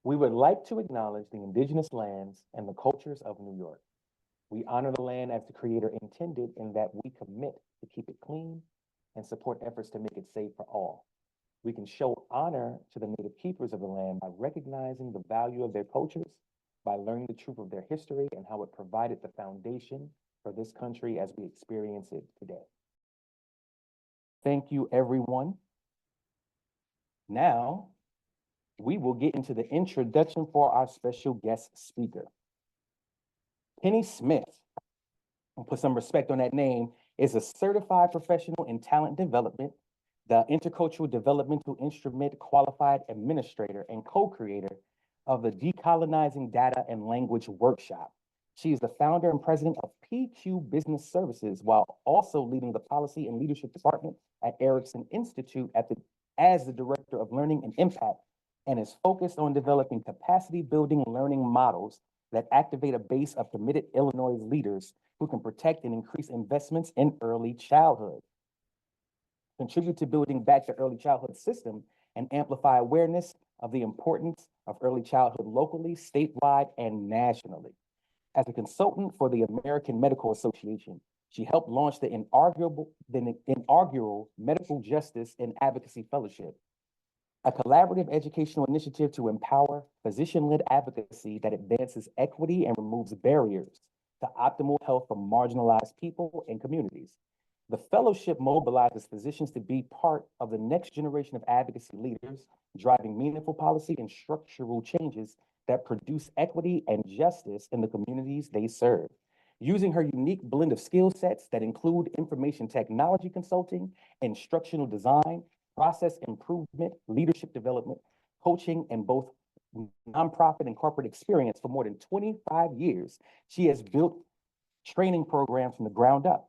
We would like to acknowledge the indigenous lands and the cultures of New York. We honor the land as the Creator intended in that we commit to keep it clean and support efforts to make it safe for all. We can show honor to the native keepers of the land by recognizing the value of their cultures, by learning the truth of their history and how it provided the foundation for this country as we experience it today. Thank you, everyone. Now, we will get into the introduction for our special guest speaker. Penny Smith, I'll put some respect on that name, is a certified professional in talent development, the Intercultural Developmental Instrument qualified administrator and co-creator of the Decolonizing Data and Language workshop. She is the founder and president of PQ Business Services, while also leading the policy and leadership department at Erikson Institute as the director of learning and impact, and is focused on developing capacity building learning models that activate a base of committed Illinois leaders who can protect and increase investments in early childhood, contribute to building back the early childhood system, and amplify awareness of the importance of early childhood locally, statewide, and nationally. As a consultant for the American Medical Association, she helped launch the inaugural Medical Justice and Advocacy Fellowship, a collaborative educational initiative to empower physician-led advocacy that advances equity and removes barriers to optimal health for marginalized people and communities. The fellowship mobilizes physicians to be part of the next generation of advocacy leaders, driving meaningful policy and structural changes that produce equity and justice in the communities they serve. Using her unique blend of skill sets that include information technology consulting, instructional design, process improvement, leadership development, coaching, and both nonprofit and corporate experience for more than 25 years, she has built training programs from the ground up.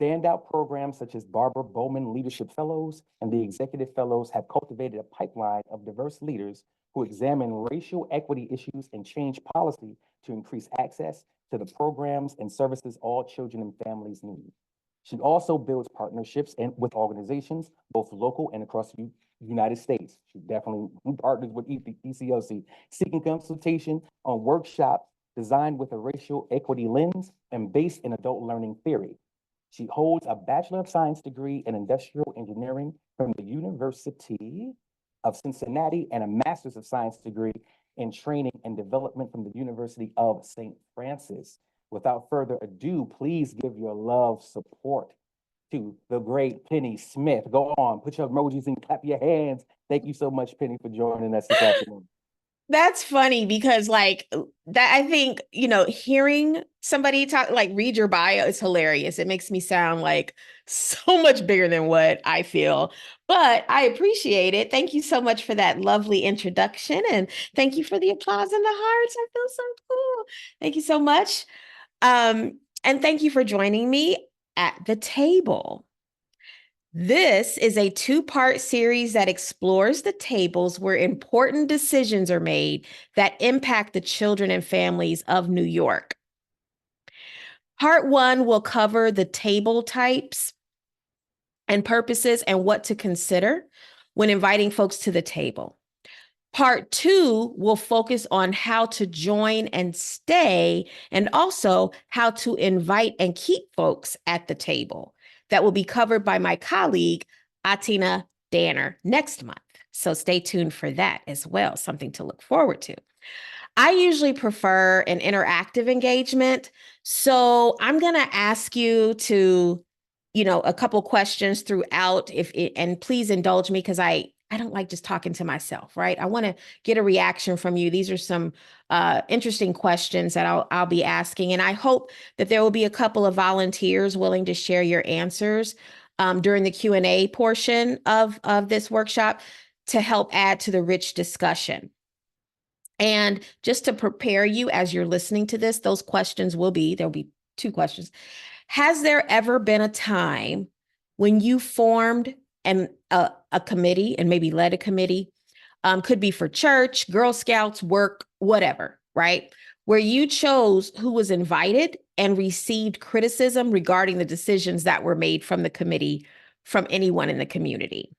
Standout programs such as Barbara Bowman Leadership Fellows and the Executive Fellows have cultivated a pipeline of diverse leaders who examine racial equity issues and change policy to increase access to the programs and services all children and families need. She also builds partnerships with organizations, both local and across the United States. She definitely partners with ECOC, seeking consultation on workshops designed with a racial equity lens and based in adult learning theory. She holds a Bachelor of Science degree in Industrial Engineering from the University of Cincinnati and a Master's of Science degree in Training and Development from the University of St. Francis. Without further ado, please give your love support to the great Penny Smith. Go on, put your emojis and clap your hands. Thank you so much, Penny, for joining us this afternoon. That's funny because that I think, hearing somebody talk, read your bio is hilarious. It makes me sound like so much bigger than what I feel, but I appreciate it. Thank you so much for that lovely introduction. And thank you for the applause and the hearts. I feel so cool. Thank you so much. And thank you for joining me at the table. This is a two-part series that explores the tables where important decisions are made that impact the children and families of New York. Part 1 will cover the table types and purposes and what to consider when inviting folks to the table. Part 2 will focus on how to join and stay, and also how to invite and keep folks at the table. That will be covered by my colleague, Atena Danner, next month. So stay tuned for that as well, something to look forward to. I usually prefer an interactive engagement. So I'm going to ask you to, a couple questions throughout, and please indulge me because I don't like just talking to myself, right? I want to get a reaction from you. These are some interesting questions that I'll be asking. And I hope that there will be a couple of volunteers willing to share your answers during the Q&A portion of this workshop to help add to the rich discussion. And just to prepare you as you're listening to this, those questions there'll be 2 questions. Has there ever been a time when you formed a committee and maybe led a committee, could be for church, Girl Scouts, work, whatever, right? Where you chose who was invited and received criticism regarding the decisions that were made from the committee from anyone in the community?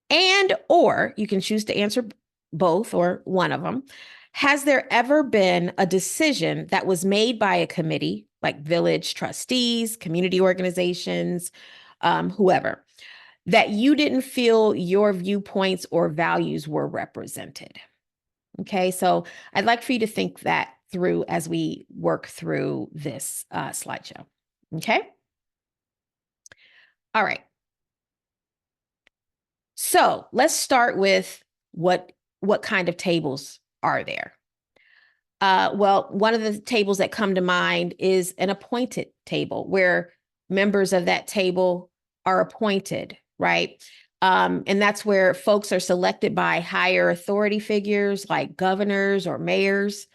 And, or you can choose to answer both or one of them. Has there ever been a decision that was made by a committee, like village trustees, community organizations, whoever, that you didn't feel your viewpoints or values were represented? Okay, so I'd like for you to think that through as we work through this slideshow. Okay. All right. So let's start with what kind of tables are there? Well, one of the tables that come to mind is an appointed table where members of that table are appointed, right? And that's where folks are selected by higher authority figures like governors or mayors.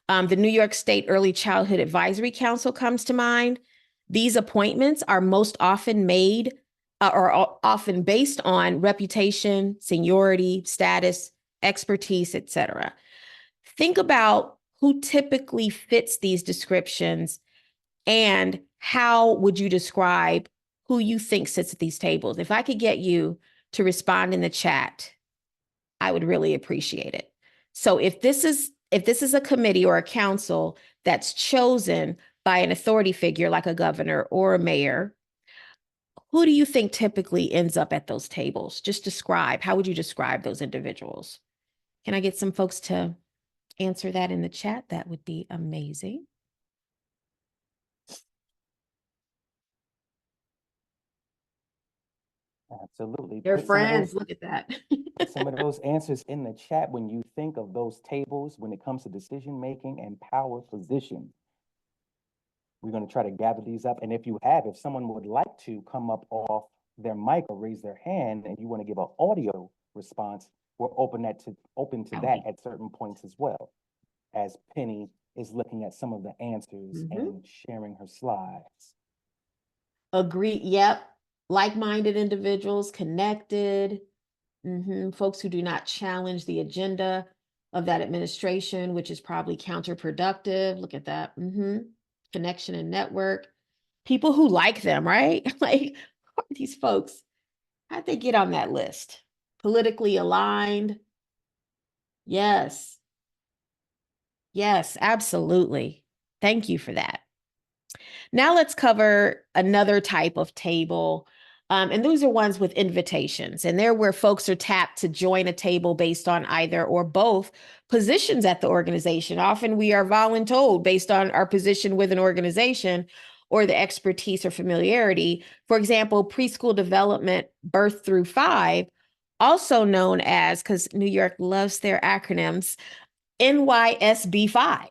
The New York State Early Childhood Advisory Council comes to mind. These appointments are most often made or often based on reputation, seniority, status, expertise, etc. Think about who typically fits these descriptions and how would you describe who you think sits at these tables. If I could get you to respond in the chat, I would really appreciate it. So if this is a committee or a council that's chosen by an authority figure like a governor or a mayor, who do you think typically ends up at those tables? Just describe, how would you describe those individuals? Can I get some folks to answer that in the chat? That would be amazing. Absolutely. They're Put some of friends. those, Look at that. some of those answers in the chat when you think of those tables when it comes to decision making and power positions. We're going to try to gather these up. And if someone would like to come up off their mic or raise their hand and you want to give an audio response, we're open to that at certain points as well, as Penny is looking at some of the answers and sharing her slides. Agree. Yep. Like-minded individuals, connected, folks who do not challenge the agenda of that administration, which is probably counterproductive. Look at that. Connection and network. People who like them, right? Like, who are these folks? How'd they get on that list? Politically aligned. Yes. Yes, absolutely. Thank you for that. Now let's cover another type of table. And those are ones with invitations. And they're where folks are tapped to join a table based on either or both positions at the organization. Often we are voluntold based on our position with an organization or the expertise or familiarity. For example, preschool development, birth through 5, also known as, because New York loves their acronyms, NYSB5.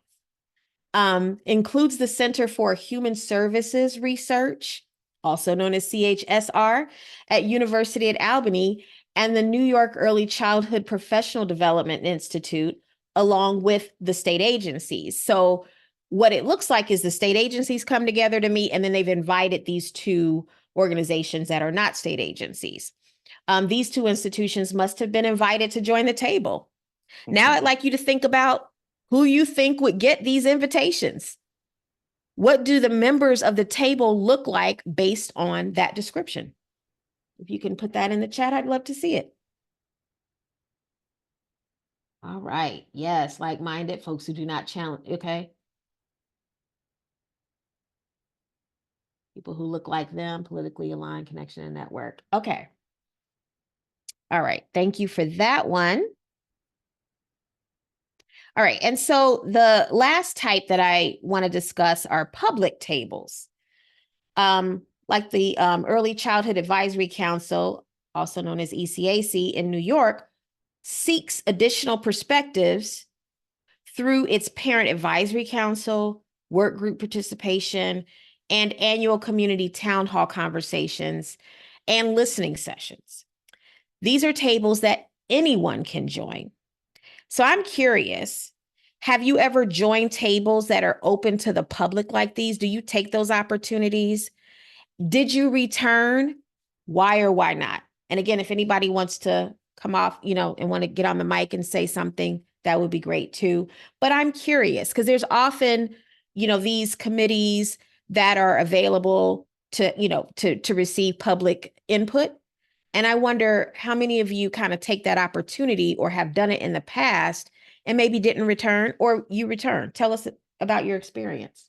Includes the Center for Human Services Research, also known as CHSR, at University at Albany, and the New York Early Childhood Professional Development Institute, along with the state agencies. So what it looks like is the state agencies come together to meet, and then they've invited these two organizations that are not state agencies. These two institutions must have been invited to join the table. Now I'd like you to think about who you think would get these invitations. What do the members of the table look like based on that description? If you can put that in the chat, I'd love to see it. All right. Yes, like-minded folks who do not challenge. Okay. People who look like them, politically aligned, connection and network. Okay. All right. Thank you for that one. All right. And so the last type that I want to discuss are public tables. Like the Early Childhood Advisory Council, also known as ECAC in New York, seeks additional perspectives through its Parent Advisory Council, work group participation, and annual community town hall conversations and listening sessions. These are tables that anyone can join. So I'm curious, have you ever joined tables that are open to the public like these? Do you take those opportunities? Did you return? Why or why not? And again, if anybody wants to come off, and want to get on the mic and say something, that would be great too. But I'm curious because there's often, these committees that are available to, to receive public input. And I wonder how many of you kind of take that opportunity or have done it in the past and maybe didn't return, or you return. Tell us about your experience.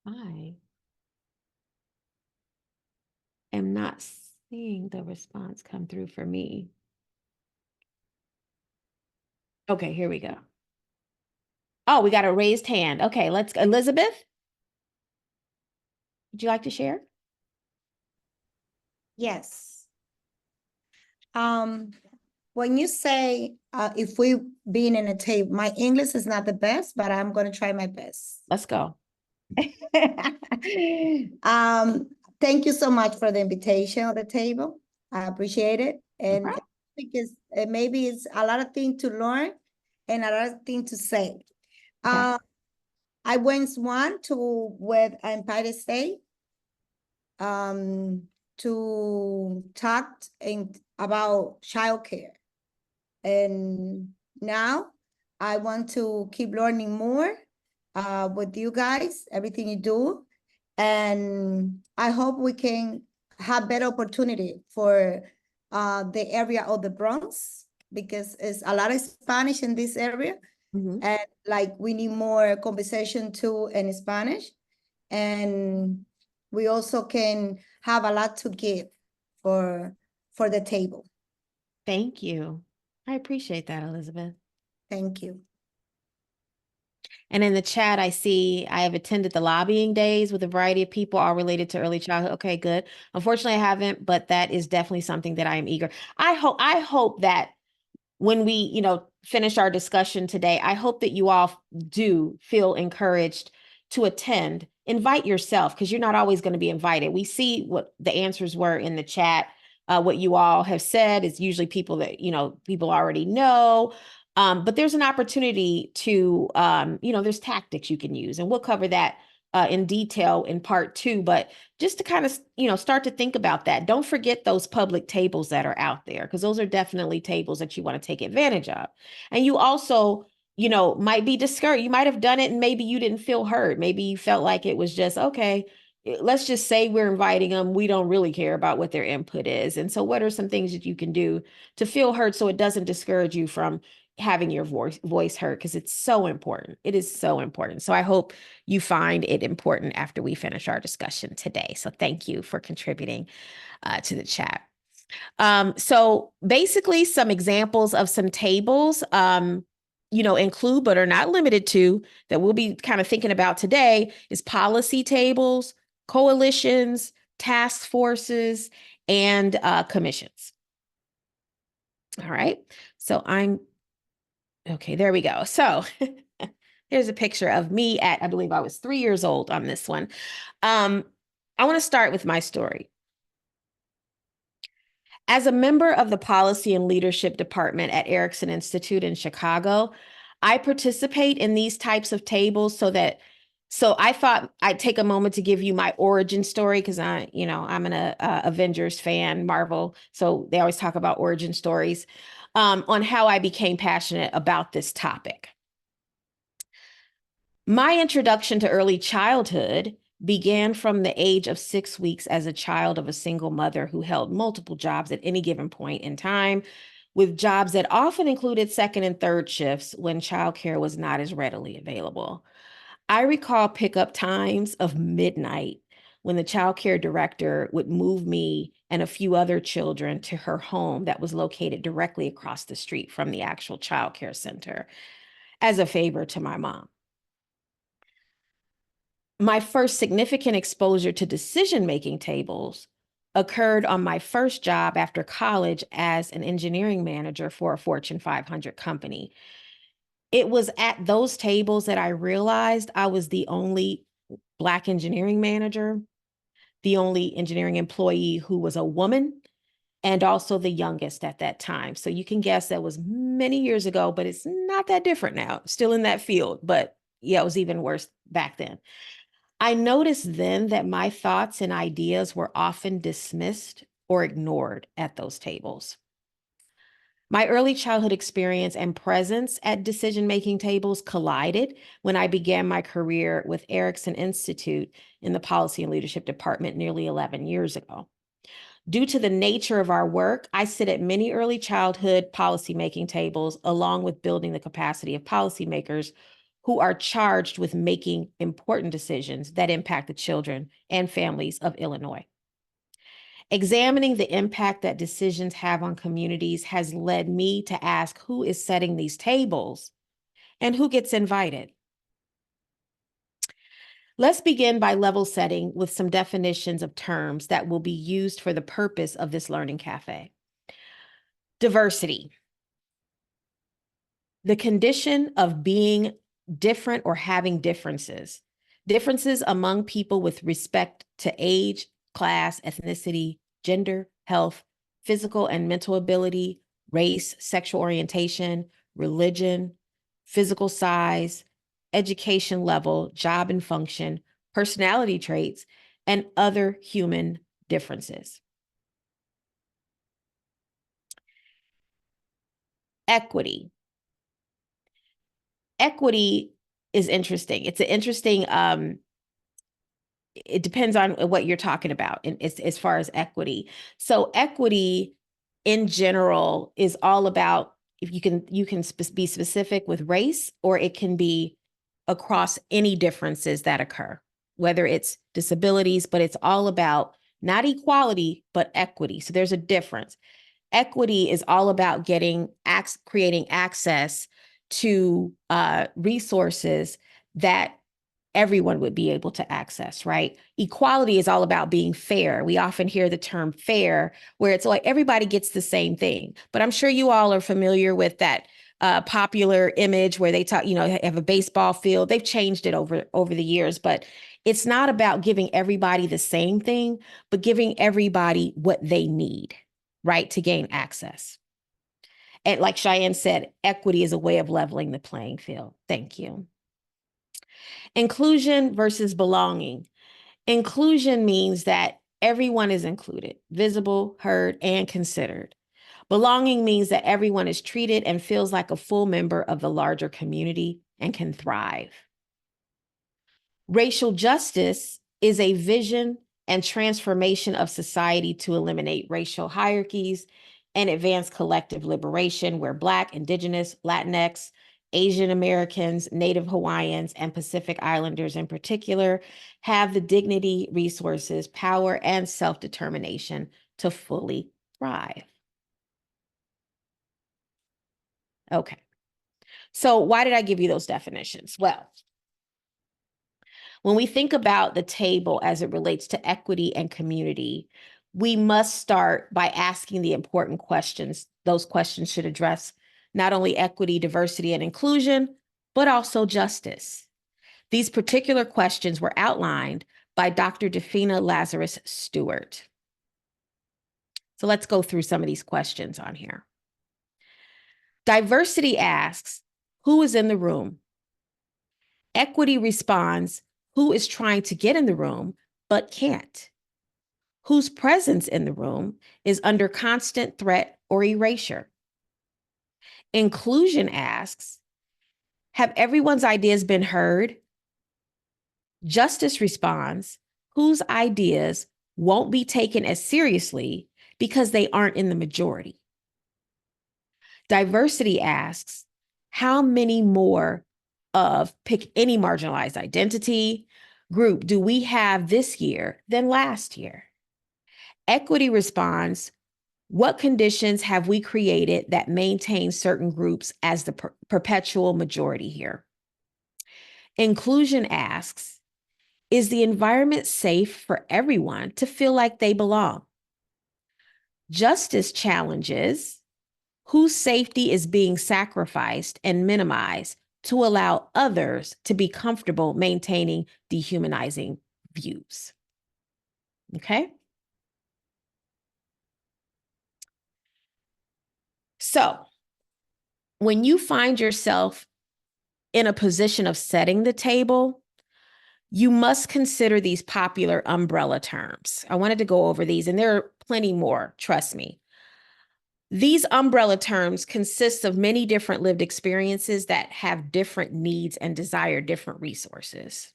I am not seeing the response come through for me. Okay, here we go. Oh, we got a raised hand. Okay, let's go. Elizabeth, would you like to share? Yes. When you say if we being in a table, my English is not the best, but I'm going to try my best. Let's go. Thank you so much for the invitation on the table. I appreciate it. And problem. because maybe it's a lot of things to learn and a lot of things to say. Okay. I once went to with Empire State to talk about childcare. And now I want to keep learning more with you guys, everything you do. And I hope we can have better opportunity for the area of the Bronx, because it's a lot of Spanish in this area. Mhm. And like we need more conversation too in Spanish. And we also can have a lot to give for the table. Thank you. I appreciate that, Elizabeth. Thank you. And in the chat, I see I have attended the lobbying days with a variety of people, all related to early childhood. Okay, good. Unfortunately, I haven't, but that is definitely something that I am eager. I hope that when we, finish our discussion today, I hope that you all do feel encouraged to attend. Invite yourself, because you're not always going to be invited. We see what the answers were in the chat. What you all have said is usually people that, people already know. But there's an opportunity to, there's tactics you can use, and we'll cover that in detail in part 2, but just to kind of, start to think about that. Don't forget those public tables that are out there, because those are definitely tables that you want to take advantage of. And you also, might be discouraged. You might have done it and maybe you didn't feel heard. Maybe you felt like it was just, okay, let's just say we're inviting them. We don't really care about what their input is. And so what are some things that you can do to feel heard so it doesn't discourage you from having your voice heard, because it's so important. It is so important. So I hope you find it important after we finish our discussion today. So thank you for contributing to the chat. So basically some examples of some tables, include but are not limited to, that we'll be kind of thinking about today, is policy tables, coalitions, task forces, and commissions. All right. So okay, there we go. So here's a picture of me I believe I was 3 years old on this one. I want to start with my story. As a member of the Policy and Leadership Department at Erikson Institute in Chicago, I participate in these types of tables so I thought I'd take a moment to give you my origin story, because I'm an Avengers fan, Marvel. So they always talk about origin stories, on how I became passionate about this topic. My introduction to early childhood began from the age of 6 weeks as a child of a single mother who held multiple jobs at any given point in time, with jobs that often included second and third shifts when childcare was not as readily available. I recall pickup times of midnight when the childcare director would move me and a few other children to her home that was located directly across the street from the actual childcare center as a favor to my mom. My first significant exposure to decision-making tables occurred on my first job after college as an engineering manager for a Fortune 500 company. It was at those tables that I realized I was the only Black engineering manager, the only engineering employee who was a woman, and also the youngest at that time. So you can guess that was many years ago, but it's not that different now. Still in that field, but yeah, it was even worse back then. I noticed then that my thoughts and ideas were often dismissed or ignored at those tables. My early childhood experience and presence at decision-making tables collided when I began my career with Erikson Institute in the Policy and Leadership Department nearly 11 years ago. Due to the nature of our work, I sit at many early childhood policymaking tables, along with building the capacity of policymakers who are charged with making important decisions that impact the children and families of Illinois. Examining the impact that decisions have on communities has led me to ask who is setting these tables and who gets invited. Let's begin by level setting with some definitions of terms that will be used for the purpose of this learning cafe. Diversity. The condition of being different or having differences. Differences among people with respect to age, class, ethnicity, gender, health, physical and mental ability, race, sexual orientation, religion, physical size, education level, job and function, personality traits, and other human differences. Equity. Equity is interesting. It's an interesting, it depends on what you're talking about and as far as equity. So equity in general is all about, if you can be specific with race, or it can be across any differences that occur, whether it's disabilities, but it's all about not equality, but equity. So there's a difference. Equity is all about creating access to resources that everyone would be able to access, right? Equality is all about being fair. We often hear the term fair, where it's like everybody gets the same thing. But I'm sure you all are familiar with that popular image where they talk, have a baseball field. They've changed it over the years, but it's not about giving everybody the same thing, but giving everybody what they need, right, to gain access. And like Cheyenne said, equity is a way of leveling the playing field. Thank you. Inclusion versus belonging. Inclusion means that everyone is included, visible, heard, and considered. Belonging means that everyone is treated and feels like a full member of the larger community and can thrive. Racial justice is a vision and transformation of society to eliminate racial hierarchies and advance collective liberation, where Black, Indigenous, Latinx, Asian Americans, Native Hawaiians, and Pacific Islanders in particular have the dignity, resources, power, and self-determination to fully thrive. Okay, so why did I give you those definitions? Well, when we think about the table as it relates to equity and community, we must start by asking the important questions. Those questions should address not only equity, diversity, and inclusion, but also justice. These particular questions were outlined by Dr. Defina Lazarus Stewart. So let's go through some of these questions on here. Diversity asks, who is in the room? Equity responds, who is trying to get in the room but can't? Whose presence in the room is under constant threat or erasure? Inclusion asks, have everyone's ideas been heard? Justice responds, whose ideas won't be taken as seriously because they aren't in the majority? Diversity asks, how many more of pick any marginalized identity group do we have this year than last year? Equity responds, what conditions have we created that maintain certain groups as the perpetual majority here? Inclusion asks, is the environment safe for everyone to feel like they belong? Justice challenges, whose safety is being sacrificed and minimized to allow others to be comfortable maintaining dehumanizing views? Okay. So when you find yourself in a position of setting the table, you must consider these popular umbrella terms. I wanted to go over these, and there are plenty more, trust me. These umbrella terms consist of many different lived experiences that have different needs and desire different resources.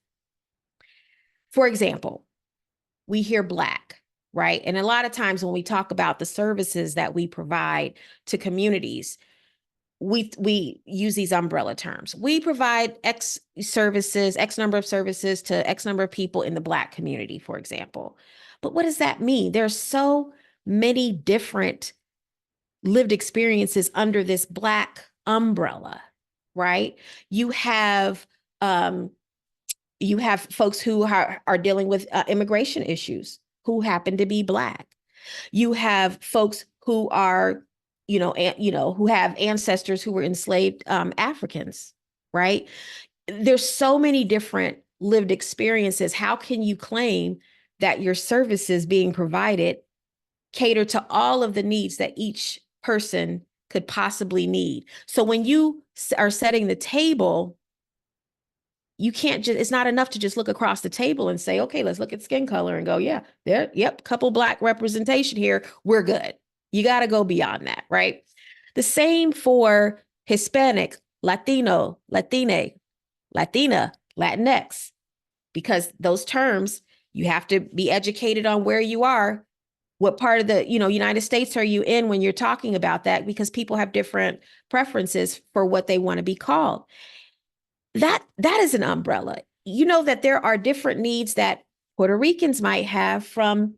For example, we hear Black, right? And a lot of times when we talk about the services that we provide to communities, we use these umbrella terms. We provide X services, X number of services to X number of people in the Black community, for example. But what does that mean? There's so many different lived experiences under this Black umbrella, right? You have folks who are dealing with immigration issues who happen to be Black. You have folks who are, who have ancestors who were enslaved Africans, right? There's so many different lived experiences. How can you claim that your services being provided cater to all of the needs that each person could possibly need? So when you are setting the table, you can't just, it's not enough to just look across the table and say, okay, let's look at skin color and go, yeah, couple Black representation here, we're good. You got to go beyond that, right? The same for Hispanic, Latino, Latine, Latina, Latinx, because those terms, you have to be educated on where you are. What part of the, United States are you in when you're talking about that? Because people have different preferences for what they want to be called. That is an umbrella. You know that there are different needs that Puerto Ricans might have from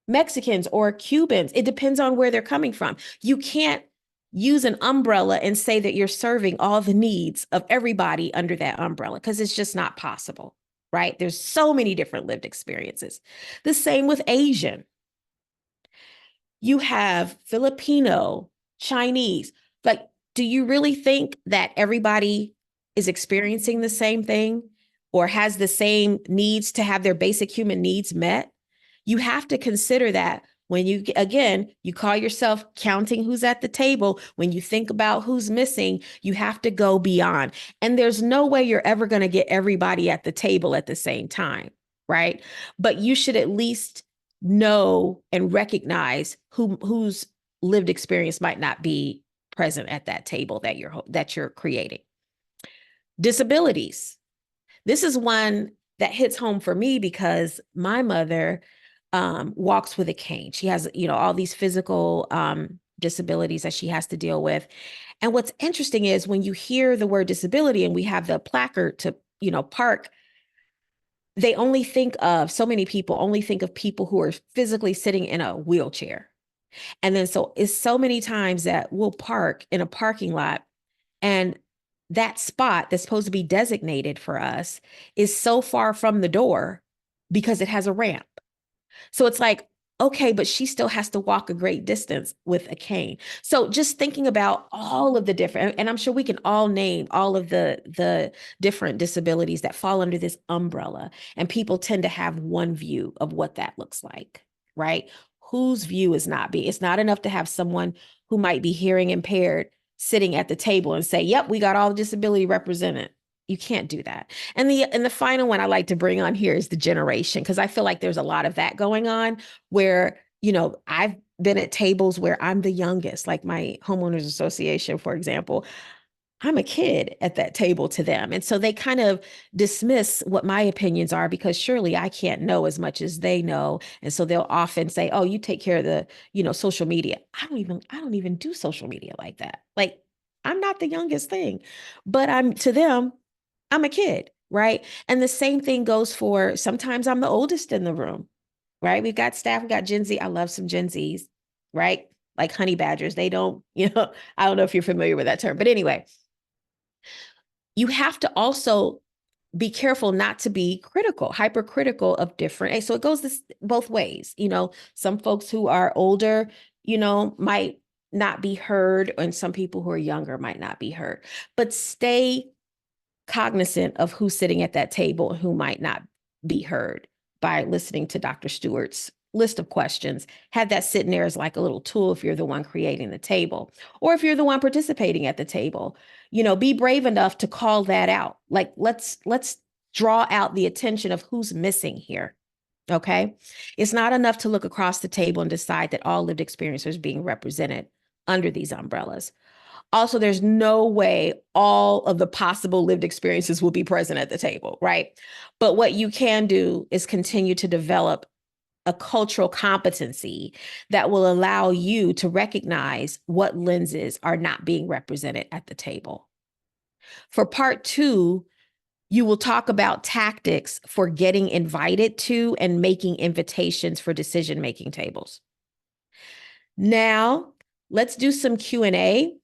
Mexicans or Cubans. It depends on where they're coming from. You can't use an umbrella and say that you're serving all the needs of everybody under that umbrella, because it's just not possible, right? There's so many different lived experiences. The same with Asian. You have Filipino, Chinese. Like, do you really think that everybody is experiencing the same thing or has the same needs to have their basic human needs met? You have to consider that when you call yourself counting who's at the table. When you think about who's missing, you have to go beyond. And there's no way you're ever going to get everybody at the table at the same time, right? But you should at least know and recognize whose lived experience might not be present at that table that you're creating. Disabilities. This is one that hits home for me because my mother walks with a cane. She has, all these physical disabilities that she has to deal with. And what's interesting is when you hear the word disability and we have the placard to, park, they only think of, so many people only think of people who are physically sitting in a wheelchair. And then so it's so many times that we'll park in a parking lot and that spot that's supposed to be designated for us is so far from the door because it has a ramp. So it's like, okay, but she still has to walk a great distance with a cane. So just thinking about all of the different, and I'm sure we can all name all of the different disabilities that fall under this umbrella. And people tend to have one view of what that looks like, right? Whose view is it's not enough to have someone who might be hearing impaired sitting at the table and say, yep, we got all the disability represented. You can't do that. And the final one I like to bring on here is the generation, because I feel like there's a lot of that going on where, I've been at tables where I'm the youngest, like my homeowners association, for example. I'm a kid at that table to them. And so they kind of dismiss what my opinions are because surely I can't know as much as they know. And so they'll often say, oh, you take care of the, social media. I don't even do social media like that. Like, I'm not the youngest thing, but to them, I'm a kid, right? And the same thing goes for, sometimes I'm the oldest in the room, right? We've got staff, we've got Gen Z. I love some Gen Zs, right? Like honey badgers. They don't, I don't know if you're familiar with that term, but anyway, you have to also be careful not to be hypercritical of different. So it goes both ways. Some folks who are older, might not be heard, and some people who are younger might not be heard. But stay cognizant of who's sitting at that table and who might not be heard by listening to Dr. Stewart's list of questions. Have that sitting there as like a little tool if you're the one creating the table, or if you're the one participating at the table. Be brave enough to call that out. Like, let's draw out the attention of who's missing here. Okay. It's not enough to look across the table and decide that all lived experiences are being represented under these umbrellas. Also, there's no way all of the possible lived experiences will be present at the table, right? But what you can do is continue to develop a cultural competency that will allow you to recognize what lenses are not being represented at the table. For part 2, you will talk about tactics for getting invited to and making invitations for decision-making tables. Now, let's do some Q&A,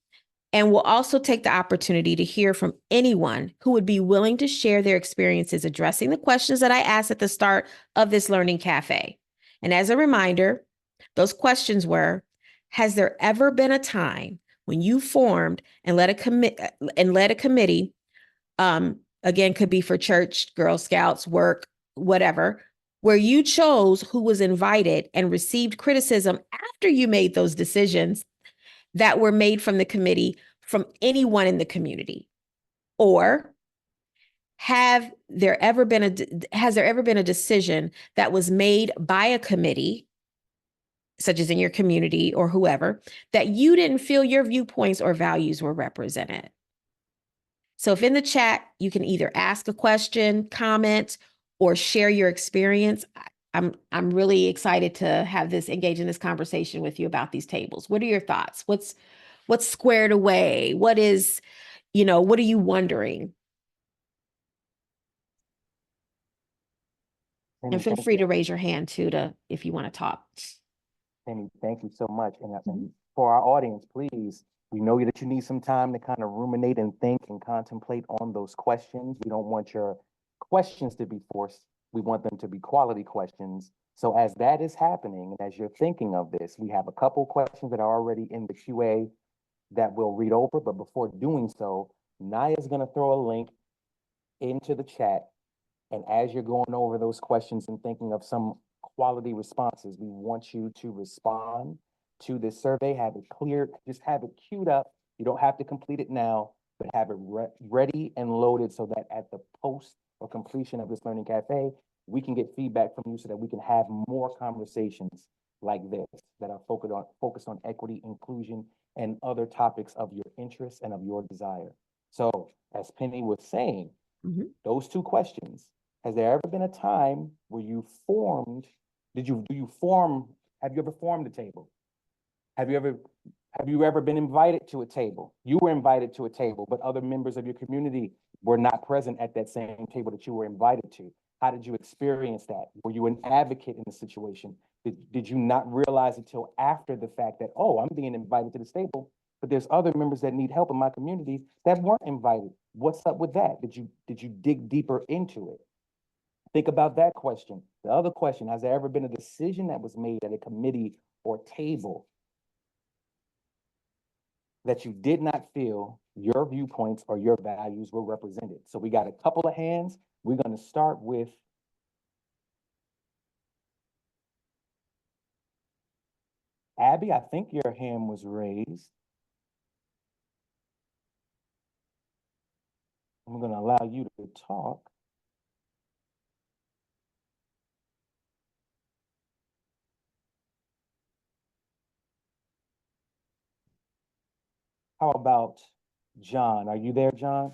and we'll also take the opportunity to hear from anyone who would be willing to share their experiences addressing the questions that I asked at the start of this Learning Cafe. And as a reminder, those questions were, has there ever been a time when you formed and led a committee, again, could be for church, Girl Scouts, work, whatever, where you chose who was invited and received criticism after you made those decisions that were made from the committee from anyone in the community? Or has there ever been a decision that was made by a committee, such as in your community or whoever, that you didn't feel your viewpoints or values were represented? So if in the chat, you can either ask a question, comment, or share your experience. I'm really excited to have this, engage in this conversation with you about these tables. What are your thoughts? What's squared away? What are you wondering? And feel free to raise your hand too, if you want to talk. Penny, thank you so much. And for our audience, please, we know that you need some time to kind of ruminate and think and contemplate on those questions. We don't want your questions to be forced. We want them to be quality questions. So as that is happening, and as you're thinking of this, we have a couple questions that are already in the QA that we'll read over. But before doing so, Naya's going to throw a link into the chat. And as you're going over those questions and thinking of some quality responses, we want you to respond to this survey, have it clear, just have it queued up. You don't have to complete it now, but have it ready and loaded so that at the post or completion of this Learning Cafe, we can get feedback from you so that we can have more conversations like this that are focused on equity, inclusion, and other topics of your interest and of your desire. So as Penny was saying, those 2 questions, has there ever been a time where you formed, have you ever formed a table? Have you ever been invited to a table? You were invited to a table, but other members of your community were not present at that same table that you were invited to. How did you experience that? Were you an advocate in the situation? Did you not realize until after the fact that, oh, I'm being invited to this table, but there's other members that need help in my community that weren't invited? What's up with that? Did you dig deeper into it? Think about that question. The other question, has there ever been a decision that was made at a committee or table that you did not feel your viewpoints or your values were represented? So we got a couple of hands. We're going to start with Abby. I think your hand was raised. I'm going to allow you to talk. How about John? Are you there, John?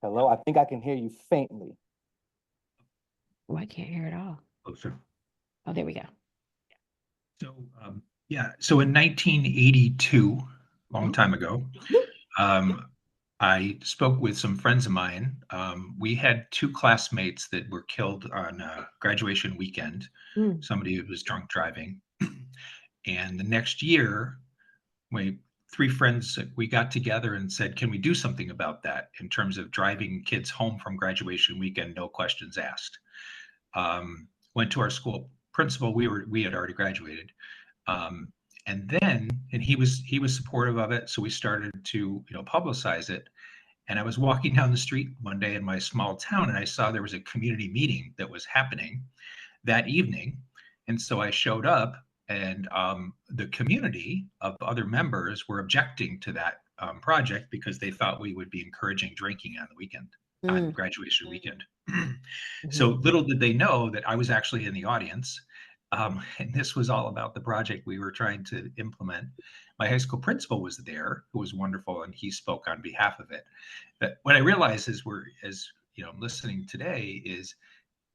Hello, I think I can hear you faintly. Oh, I can't hear it all. Oh, sure. Oh, there we go. So, so in 1982, long time ago, I spoke with some friends of mine. We had 2 classmates that were killed on graduation weekend. Somebody who was drunk driving. And the next year, 3 friends, we got together and said, can we do something about that in terms of driving kids home from graduation weekend, no questions asked? Went to our school principal. We had already graduated. And he was supportive of it. So we started to, publicize it. And I was walking down the street one day in my small town, and I saw there was a community meeting that was happening that evening. And so I showed up, and the community of other members were objecting to that project because they thought we would be encouraging drinking on the weekend, on graduation weekend. So little did they know that I was actually in the audience. And this was all about the project we were trying to implement. My high school principal was there, who was wonderful, and he spoke on behalf of it. But what I realized is listening today is,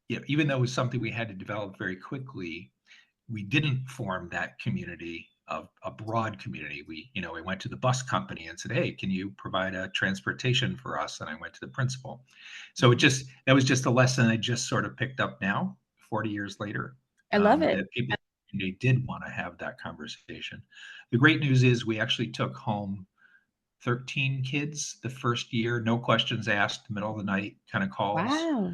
even though it was something we had to develop very quickly, we didn't form that community of a broad community. We went to the bus company and said, hey, can you provide a transportation for us? And I went to the principal. So that was just a lesson I just sort of picked up now, 40 years later. I love it. That people in the community did want to have that conversation. The great news is we actually took home 13 kids the first year, no questions asked, middle of the night kind of calls. Wow.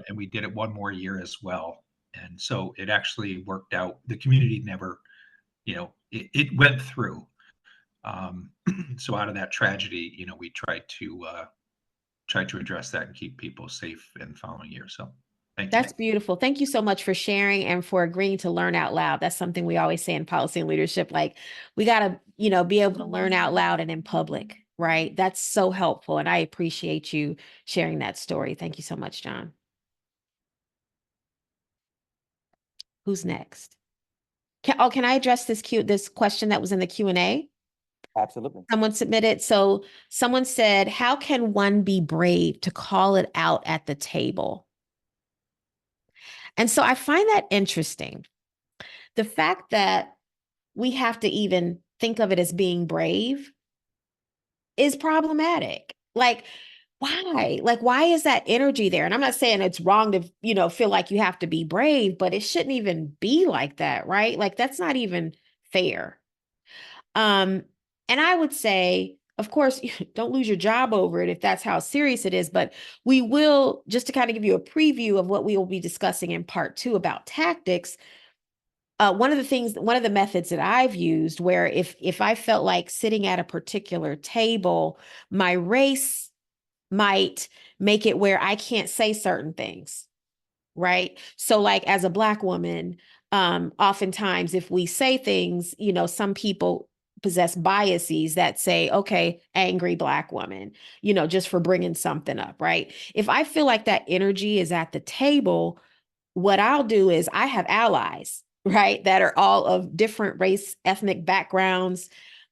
And we did it one more year as well. And so it actually worked out. The community never, it went through. So out of that tragedy, we tried to address that and keep people safe in the following year. So thank you. That's beautiful. Thank you so much for sharing and for agreeing to learn out loud. That's something we always say in policy and leadership. Like, we got to, be able to learn out loud and in public, right? That's so helpful. And I appreciate you sharing that story. Thank you so much, John. Who's next? Can I address this question that was in the Q&A? Absolutely. Someone submitted. So someone said, how can one be brave to call it out at the table? And so I find that interesting. The fact that we have to even think of it as being brave is problematic. Like, why? Like, why is that energy there? And I'm not saying it's wrong to, feel like you have to be brave, but it shouldn't even be like that, right? Like, that's not even fair. And I would say, of course, don't lose your job over it if that's how serious it is, but we will, just to kind of give you a preview of what we will be discussing in part 2 about tactics. One of the methods that I've used, where if I felt like sitting at a particular table, my race might make it where I can't say certain things, right? So like as a Black woman, oftentimes if we say things, some people possess biases that say, okay, angry Black woman, just for bringing something up, right? If I feel like that energy is at the table, what I'll do is I have allies, right, that are all of different race, ethnic backgrounds,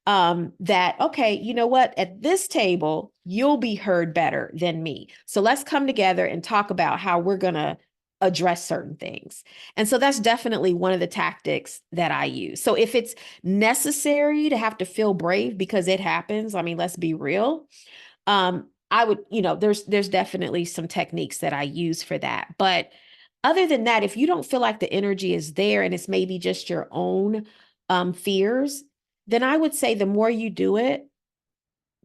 that, okay, you know what, at this table, you'll be heard better than me. So let's come together and talk about how we're going to address certain things. And so that's definitely one of the tactics that I use. So if it's necessary to have to feel brave because it happens, I mean, let's be real. I would, there's definitely some techniques that I use for that. But other than that, if you don't feel like the energy is there and it's maybe just your own fears, then I would say the more you do it,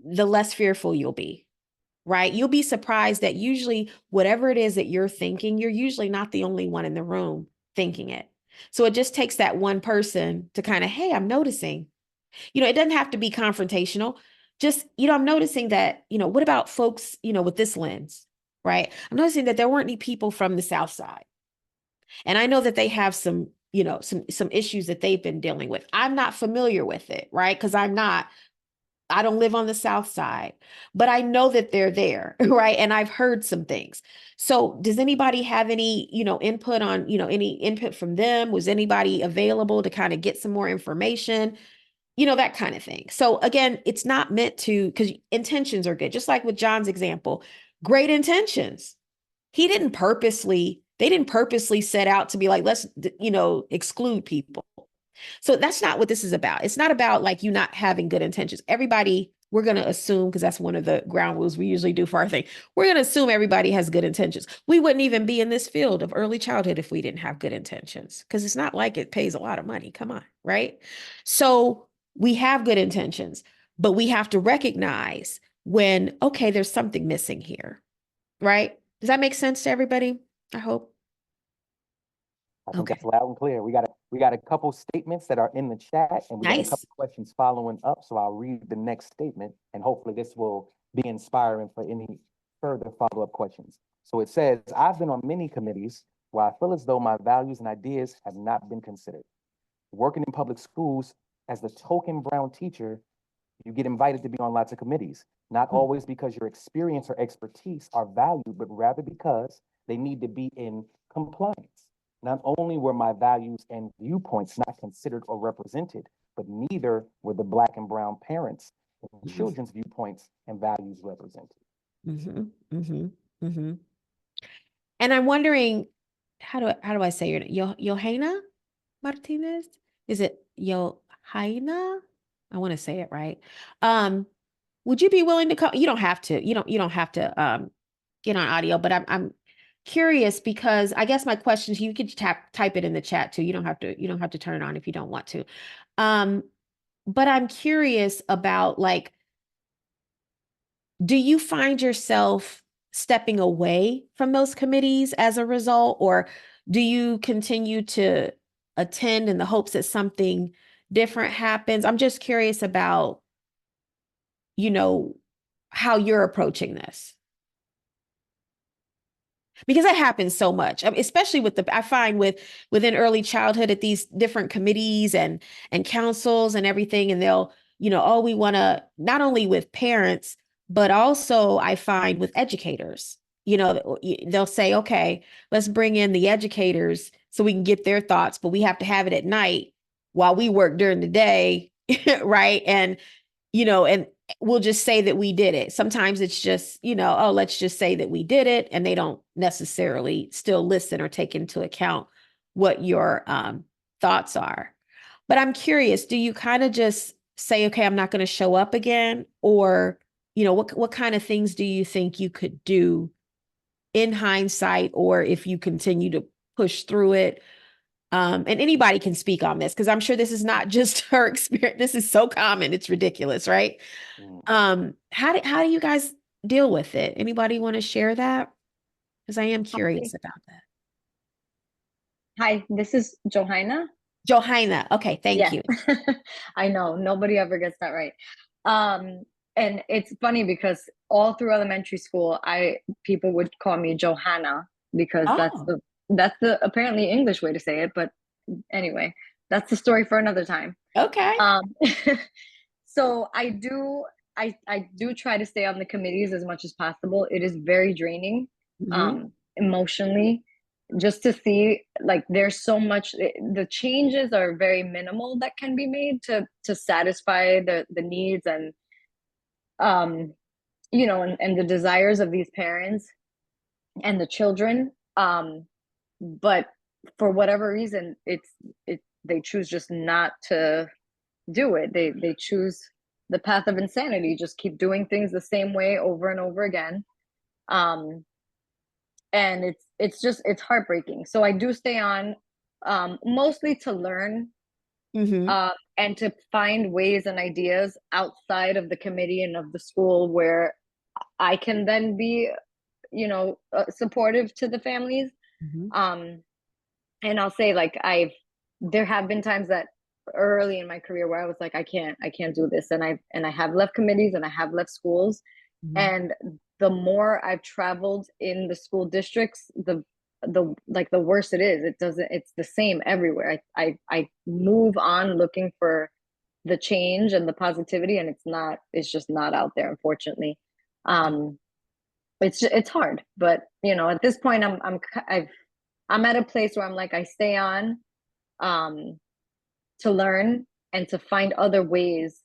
the less fearful you'll be, right? You'll be surprised that usually whatever it is that you're thinking, you're usually not the only one in the room thinking it. So it just takes that one person to kind of, hey, I'm noticing, it doesn't have to be confrontational. Just, I'm noticing that, what about folks, with this lens, right? I'm noticing that there weren't any people from the South Side. And I know that they have some, some issues that they've been dealing with. I'm not familiar with it, right? Because I don't live on the South Side, but I know that they're there, right? And I've heard some things. So does anybody have any, input on, any input from them? Was anybody available to kind of get some more information? That kind of thing. So again, it's not meant to, because intentions are good. Just like with John's example, great intentions. They didn't purposely set out to be like, let's, exclude people. So that's not what this is about. It's not about like you not having good intentions. Everybody, we're going to assume, because that's one of the ground rules we usually do for our thing. We're going to assume everybody has good intentions. We wouldn't even be in this field of early childhood if we didn't have good intentions, because it's not like it pays a lot of money. Come on, right? So we have good intentions, but we have to recognize when, okay, there's something missing here, right? Does that make sense to everybody? I hope. I think that's loud and clear. We got a couple statements that are in the chat, and we got a couple questions following up. So I'll read the next statement, and hopefully this will be inspiring for any further follow-up questions. So it says, I've been on many committees where I feel as though my values and ideas have not been considered. Working in public schools as the token brown teacher, You get invited to be on lots of committees, not always because your experience or expertise are valued, but rather because they need to be in compliance. Not only were my values and viewpoints not considered or represented, but neither were the Black and brown parents and children's viewpoints and values represented. And I'm wondering, how do I say your name? Johanna Martinez? Is it Johanna? I want to say it right. Would you be willing to come? You don't have to. You don't have to get on audio, but I'm curious because I guess my question to you, could type it in the chat too. You don't have to turn it on if you don't want to. But I'm curious about, like, do you find yourself stepping away from those committees as a result, or do you continue to attend in the hopes that something different happens? I'm just curious about, how you're approaching this. Because that happens so much, especially I find within early childhood at these different committees and councils and everything, and they'll, we want to, not only with parents, but also I find with educators, they'll say, okay, let's bring in the educators so we can get their thoughts, but we have to have it at night while we work during the day, right? And, and we'll just say that we did it. Sometimes it's just, oh, let's just say that we did it. And they don't necessarily still listen or take into account what your thoughts are. But I'm curious, do you kind of just say, okay, I'm not going to show up again? Or, what kind of things do you think you could do in hindsight, or if you continue to push through it? And anybody can speak on this, because I'm sure this is not just her experience. This is so common. It's ridiculous, right? How do you guys deal with it? Anybody want to share that? Because I am curious about that. Hi, this is Johanna. Johanna. Okay, thank you. I know, nobody ever gets that right. And it's funny because all through elementary school, people would call me Johanna, because that's the apparently English way to say it. But anyway, that's the story for another time. Okay. So I do try to stay on the committees as much as possible. It is very draining, emotionally, just to see, like, there's so much, the changes are very minimal that can be made to satisfy the needs and and the desires of these parents and the children. But for whatever reason, they choose just not to do it. They choose the path of insanity, just keep doing things the same way over and over again. And it's heartbreaking. So I do stay on, mostly to learn, and to find ways and ideas outside of the committee and of the school where I can then be, supportive to the families. And I'll say, like, there have been times that early in my career where I was like, I can't do this. And I have left committees and I have left schools. And the more I've traveled in the school districts, the worse it is. It's the same everywhere. I move on looking for the change and the positivity, and it's just not out there, unfortunately. It's hard, but at this point I'm at a place where I'm like, I stay on to learn and to find other ways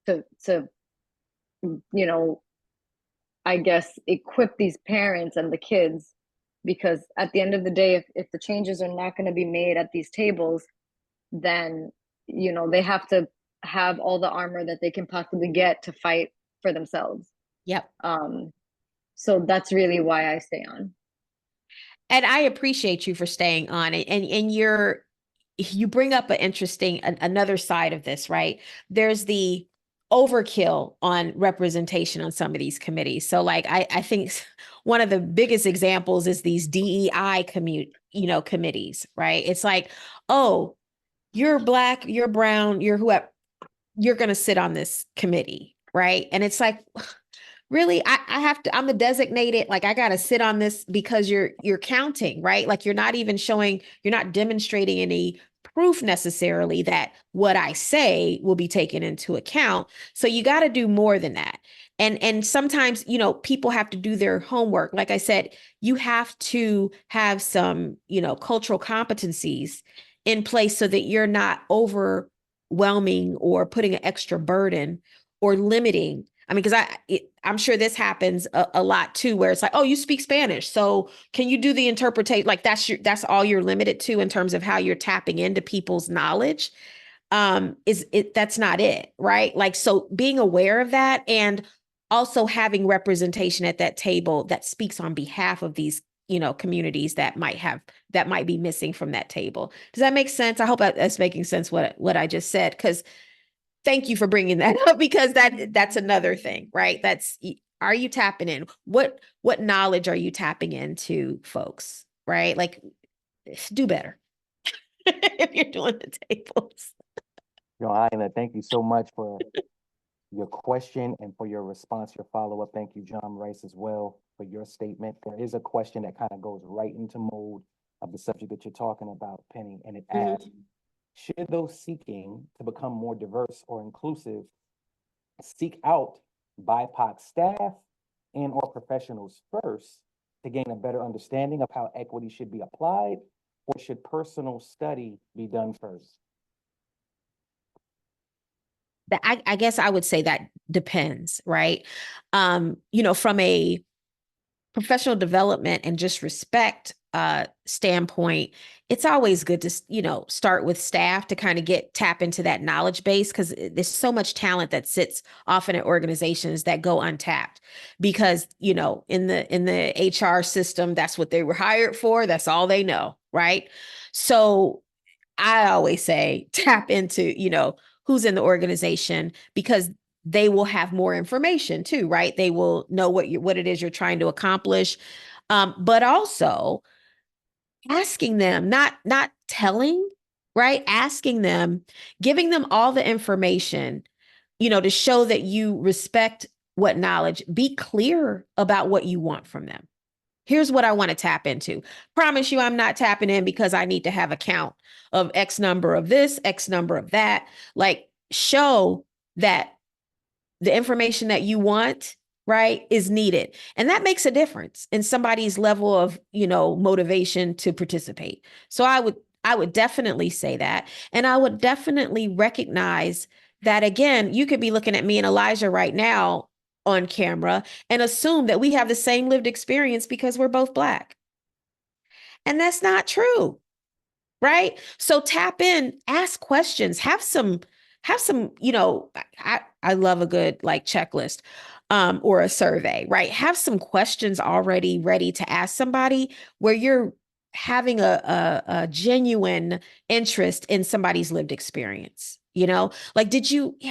to I guess equip these parents and the kids, because at the end of the day, if the changes are not going to be made at these tables, then they have to have all the armor that they can possibly get to fight for themselves. Yep. So that's really why I stay on. And I appreciate you for staying on, and you bring up another side of this, right? There's the overkill on representation on some of these committees. So, like, I think one of the biggest examples is these DEI committees, right? It's like, oh, you're Black, you're brown, you're whoever, you're going to sit on this committee, right? And it's like, really, I have to, I'm the designated, like, I got to sit on this because you're counting, right? Like, you're not even showing, you're not demonstrating any proof necessarily that what I say will be taken into account. So you got to do more than that. And sometimes, you know, people have to do their homework. Like I said, you have to have some, you know, cultural competencies in place so that you're not overwhelming or putting an extra burden or limiting. I mean, because I'm sure this happens a lot too, where it's like, oh, you speak Spanish, so can you do the interpretation? Like that's all you're limited to in terms of how you're tapping into people's knowledge. That's not it, right? Like, so being aware of that and also having representation at that table that speaks on behalf of these, you know, communities that might be missing from that table. Does that make sense? I hope that's making sense what I just said, because thank you for bringing that up, because that's another thing, right? Are you tapping in? What knowledge are you tapping into, folks, right? Like, do better if you're doing the tables. Aina, thank you so much for your question and for your response, your follow-up. Thank you, John Rice, as well, for your statement. There is a question that kind of goes right into mode of the subject that you're talking about, Penny, and it asks, should those seeking to become more diverse or inclusive seek out BIPOC staff and or professionals first to gain a better understanding of how equity should be applied, or should personal study be done first? I guess I would say that depends, right? You know, from a professional development and just respect standpoint, it's always good to, you know, start with staff to kind of tap into that knowledge base, because there's so much talent that sits often at organizations that go untapped because, you know, in the HR system, that's what they were hired for. That's all they know, right? So I always say tap into, you know, who's in the organization, because they will have more information too, right? They will know what it is you're trying to accomplish. But also asking them, not telling, right? Asking them, giving them all the information, you know, to show that you respect what knowledge, be clear about what you want from them. Here's what I want to tap into. Promise you, I'm not tapping in because I need to have a count of X number of this, X number of that. Like, show that the information that you want, right, is needed. And that makes a difference in somebody's level of, you know, motivation to participate. So I would definitely say that. And I would definitely recognize that, again, you could be looking at me and Elijah right now on camera and assume that we have the same lived experience because we're both Black. And that's not true, right? So tap in, ask questions, have some, you know, I love a good like checklist or a survey, right? Have some questions already ready to ask somebody where you're having a genuine interest in somebody's lived experience. You know, like,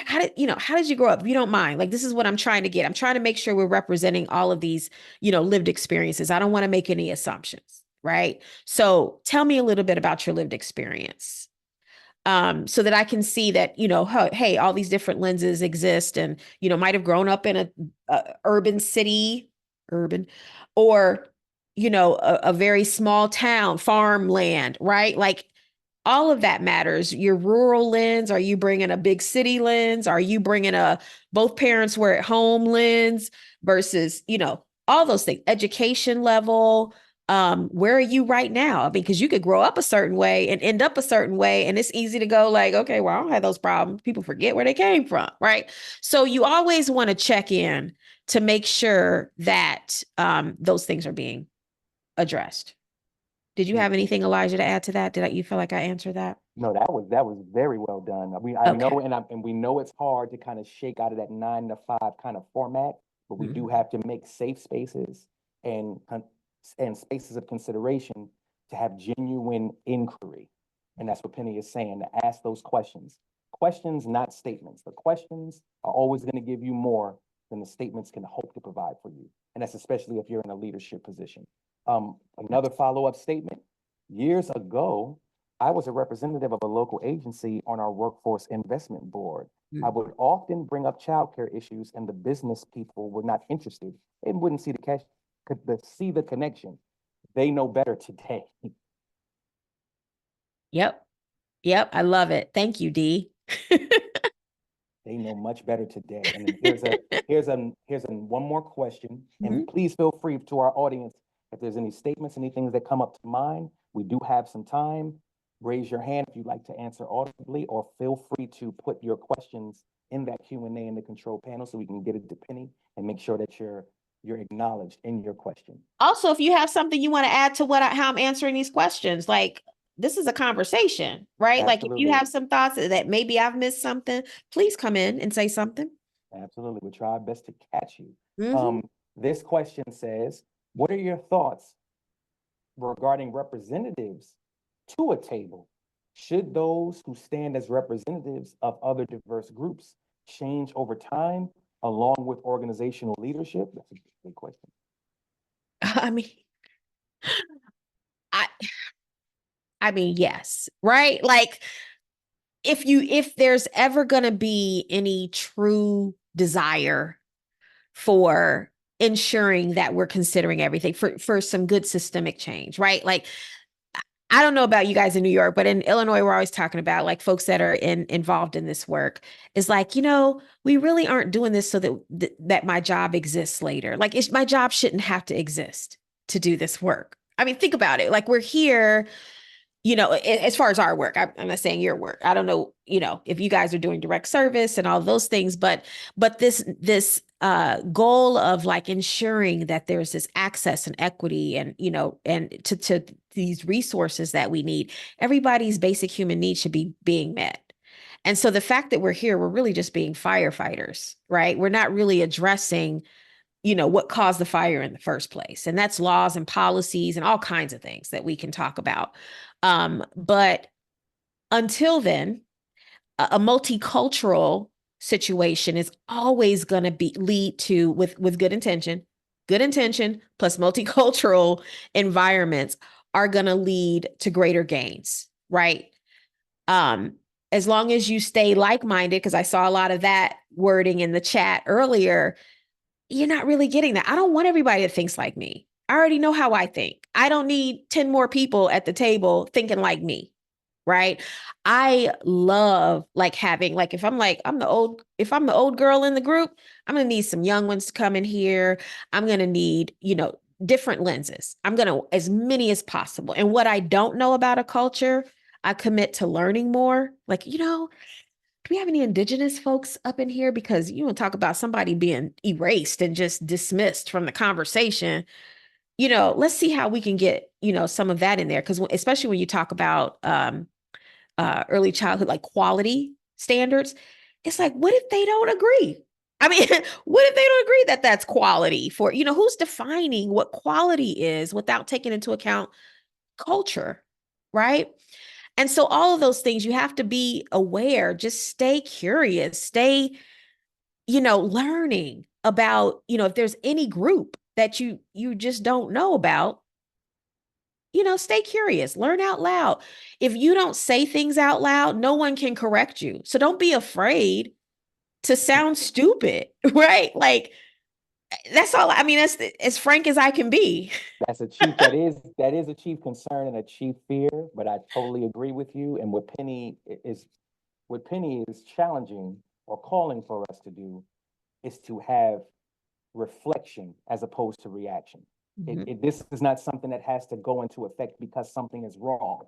how did you grow up? If you don't mind, like, this is what I'm trying to get. I'm trying to make sure we're representing all of these, you know, lived experiences. I don't want to make any assumptions, right? So tell me a little bit about your lived experience. So that I can see that, you know, hey, all these different lenses exist, and, you know, might have grown up in a urban, or, you know, a very small town, farmland, right? Like, all of that matters. Your rural lens, are you bringing a big city lens? Are you bringing both parents were at home lens versus, you know, all those things, education level, where are you right now? I mean, because you could grow up a certain way and end up a certain way. And it's easy to go like, okay, well, I don't have those problems. People forget where they came from, right? So you always want to check in to make sure that those things are being addressed. Did you have anything, Elijah, to add to that? You feel like I answered that? No, that was very well done. I know, and we know it's hard to kind of shake out of that 9 to 5 kind of format, but we do have to make safe spaces and spaces of consideration to have genuine inquiry. And that's what Penny is saying, to ask those questions. Questions, not statements. The questions are always going to give you more than the statements can hope to provide for you. And that's especially if you're in a leadership position. Another follow-up statement. Years ago, I was a representative of a local agency on our workforce investment board. I would often bring up childcare issues, and the business people were not interested and wouldn't see the connection. They know better today. Yep. Yep, I love it. Thank you, Dee. They know much better today. And then here's one more question. And please feel free to our audience, if there's any statements, anything that come up to mind, we do have some time. Raise your hand if you'd like to answer audibly, or feel free to put your questions in that Q&A in the control panel so we can get it to Penny and make sure that you're acknowledged in your question. Also, if you have something you want to add to how I'm answering these questions, like, this is a conversation, right? Absolutely. Like, if you have some thoughts that maybe I've missed something, please come in and say something. Absolutely. We'll try our best to catch you. This question says, what are your thoughts regarding representatives to a table? Should those who stand as representatives of other diverse groups change over time along with organizational leadership? That's a big question. I mean, yes, right? Like, if there's ever going to be any true desire for ensuring that we're considering everything for some good systemic change, right? Like, I don't know about you guys in New York, but in Illinois, we're always talking about, like, folks that are involved in this work is like, we really aren't doing this so that my job exists later. Like, my job shouldn't have to exist to do this work. I mean, think about it. Like, we're here, as far as our work. I'm not saying your work. I don't know, if you guys are doing direct service and all those things, but this goal of, like, ensuring that there's this access and equity and, and to these resources that we need, everybody's basic human needs should be being met. And so the fact that we're here, we're really just being firefighters, right? We're not really addressing, what caused the fire in the first place. And that's laws and policies and all kinds of things that we can talk about. But until then, a multicultural situation is always going to lead to, with good intention plus multicultural environments are going to lead to greater gains, right? As long as you stay like-minded, because I saw a lot of that wording in the chat earlier, you're not really getting that. I don't want everybody that thinks like me. I already know how I think. I don't need 10 more people at the table thinking like me, right? I love, like, having, like, if I'm the old girl in the group, I'm going to need some young ones to come in here. I'm going to need, different lenses. I'm going to, as many as possible. And what I don't know about a culture, I commit to learning more. Like, do we have any indigenous folks up in here? Because you want to talk about somebody being erased and just dismissed from the conversation. Let's see how we can get, some of that in there. Because especially when you talk about early childhood, like, quality standards, it's like, what if they don't agree? I mean, what if they don't agree that that's quality for, who's defining what quality is without taking into account culture, right? And so all of those things, you have to be aware, just stay curious, stay, learning about, if there's any group that you just don't know about, stay curious, learn out loud. If you don't say things out loud, no one can correct you. So don't be afraid to sound stupid, right? Like, that's all. I mean, that's as frank as I can be. That's a chief, that is a chief concern and a chief fear, but I totally agree with you. And what Penny is challenging or calling for us to do is to have reflection as opposed to reaction. This is not something that has to go into effect because something is wrong.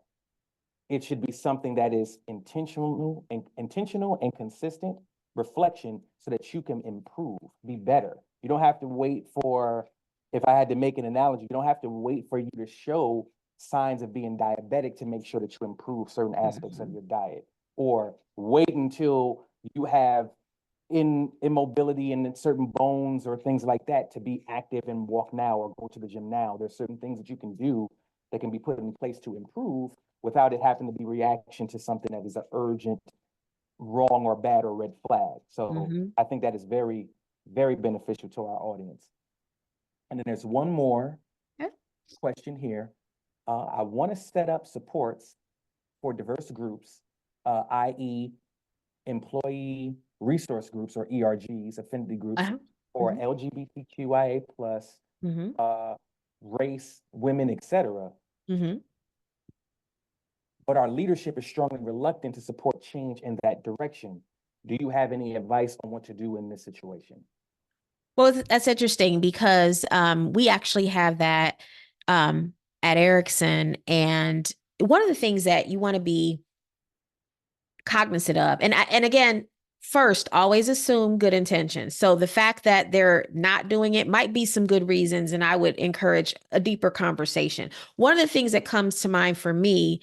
It should be something that is intentional and consistent reflection so that you can improve, be better. You don't have to wait for, if I had to make an analogy, you don't have to wait for you to show signs of being diabetic to make sure that you improve certain aspects of your diet, or wait until you have immobility in certain bones or things like that to be active and walk now or go to the gym now. There's certain things that you can do that can be put in place to improve without it having to be reaction to something that is an urgent, wrong or bad or red flag. So I think that is very, very beneficial to our audience. And then there's one more question here. I want to set up supports for diverse groups, i.e. employee resource groups or ERGs, affinity groups, or LGBTQIA+, race, women, etc. but our leadership is strongly reluctant to support change in that direction. Do you have any advice on what to do in this situation? Well, that's interesting because we actually have that at Erikson. And one of the things that you want to be cognizant of, and again, first, always assume good intentions. So the fact that they're not doing it might be some good reasons, and I would encourage a deeper conversation. One of the things that comes to mind for me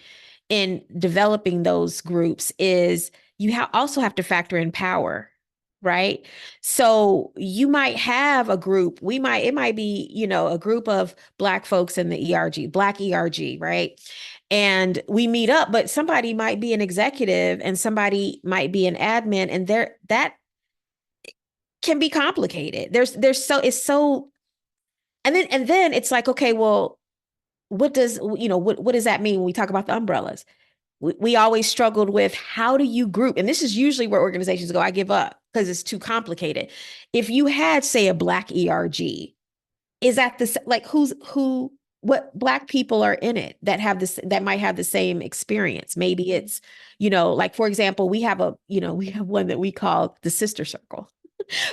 in developing those groups is you also have to factor in power, right? So you might have a group, it might be, a group of Black folks in the ERG, Black ERG, right? And we meet up, but somebody might be an executive and somebody might be an admin, and that can be complicated. And then it's like, okay, well, what does that mean when we talk about the umbrellas? We always struggled with, how do you group? And this is usually where organizations go, I give up because it's too complicated. If you had, say, a Black ERG, is that what Black people are in it that might have the same experience? Maybe it's, like, for example, we have one that we call the sister circle.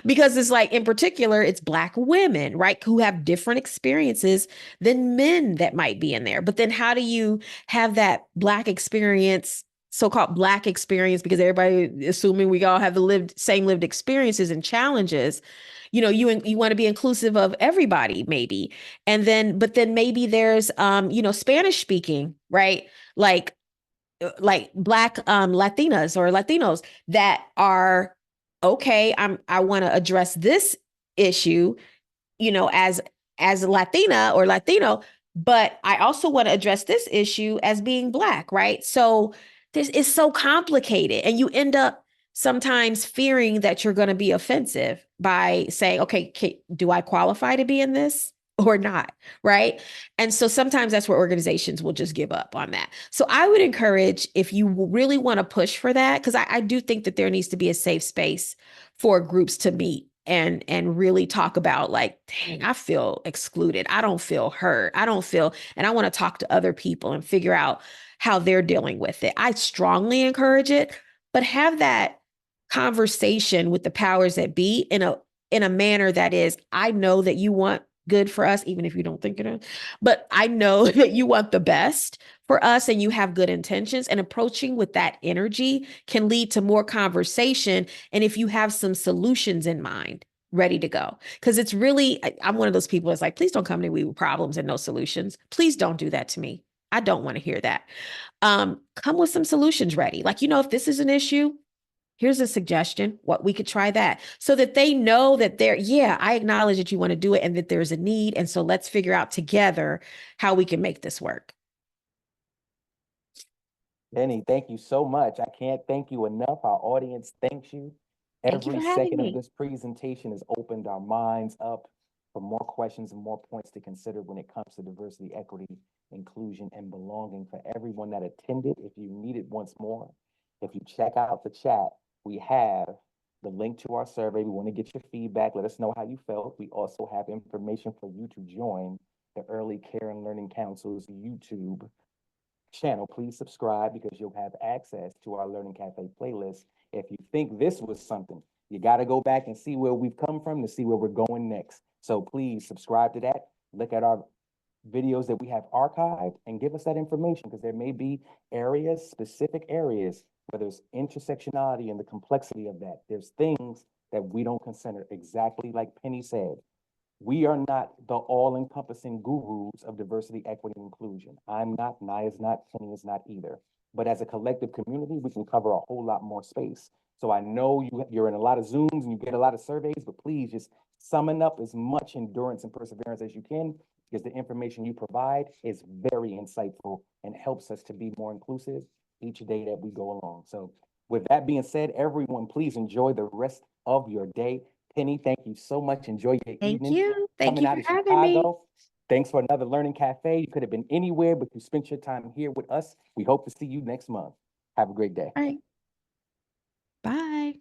Because it's like, in particular, it's Black women, right, who have different experiences than men that might be in there. But then how do you have that Black experience, so-called Black experience, because everybody assuming we all have the same lived experiences and challenges, you want to be inclusive of everybody, maybe. But then maybe there's, Spanish speaking, right? Like Black Latinas or Latinos that are, okay, I want to address this issue, as a Latina or Latino, but I also want to address this issue as being Black, right? So this is so complicated, and you end up sometimes fearing that you're going to be offensive by saying, okay, do I qualify to be in this or not, right? And so sometimes that's where organizations will just give up on that. So I would encourage, if you really want to push for that, because I do think that there needs to be a safe space for groups to meet and really talk about, like, dang, I feel excluded. I don't feel heard. And I want to talk to other people and figure out how they're dealing with it. I strongly encourage it, but have that conversation with the powers that be in a manner that is, I know that you want good for us, even if you don't think it is, but I know that you want the best for us and you have good intentions, and approaching with that energy can lead to more conversation. And if you have some solutions in mind, ready to go. Because it's really, I'm one of those people that's like, please don't come to me with problems and no solutions. Please don't do that to me. I don't want to hear that. Come with some solutions ready. Like, if this is an issue, here's a suggestion, what we could try that, so that they know that I acknowledge that you want to do it and that there's a need. And so let's figure out together how we can make this work. Penny, thank you so much. I can't thank you enough. Our audience thanks you. Thank you Every for having second me. of this presentation has opened our minds up for more questions and more points to consider when it comes to diversity, equity, inclusion, and belonging. For everyone that attended, if you need it once more, if you check out the chat, we have the link to our survey. We want to get your feedback. Let us know how you felt. We also have information for you to join the Early Care and Learning Council's YouTube channel. Please subscribe, because you'll have access to our Learning Cafe playlist. If you think this was something, you got to go back and see where we've come from to see where we're going next. So please subscribe to that. Look at our videos that we have archived and give us that information, because there may be specific areas where there's intersectionality and the complexity of that. There's things that we don't consider, exactly like Penny said. We are not the all-encompassing gurus of diversity, equity, and inclusion. I'm not, Naya's not, Penny is not either. But as a collective community, we can cover a whole lot more space. So I know you're in a lot of Zooms and you get a lot of surveys, but please just summon up as much endurance and perseverance as you can, because the information you provide is very insightful and helps us to be more inclusive each day that we go along. So with that being said, everyone, please enjoy the rest of your day. Penny, thank you so much. Enjoy your evening. Thank you. Thank you Coming for out of having me. Chicago. Thanks for another Learning Cafe. You could have been anywhere, but you spent your time here with us. We hope to see you next month. Have a great day. All right. Bye.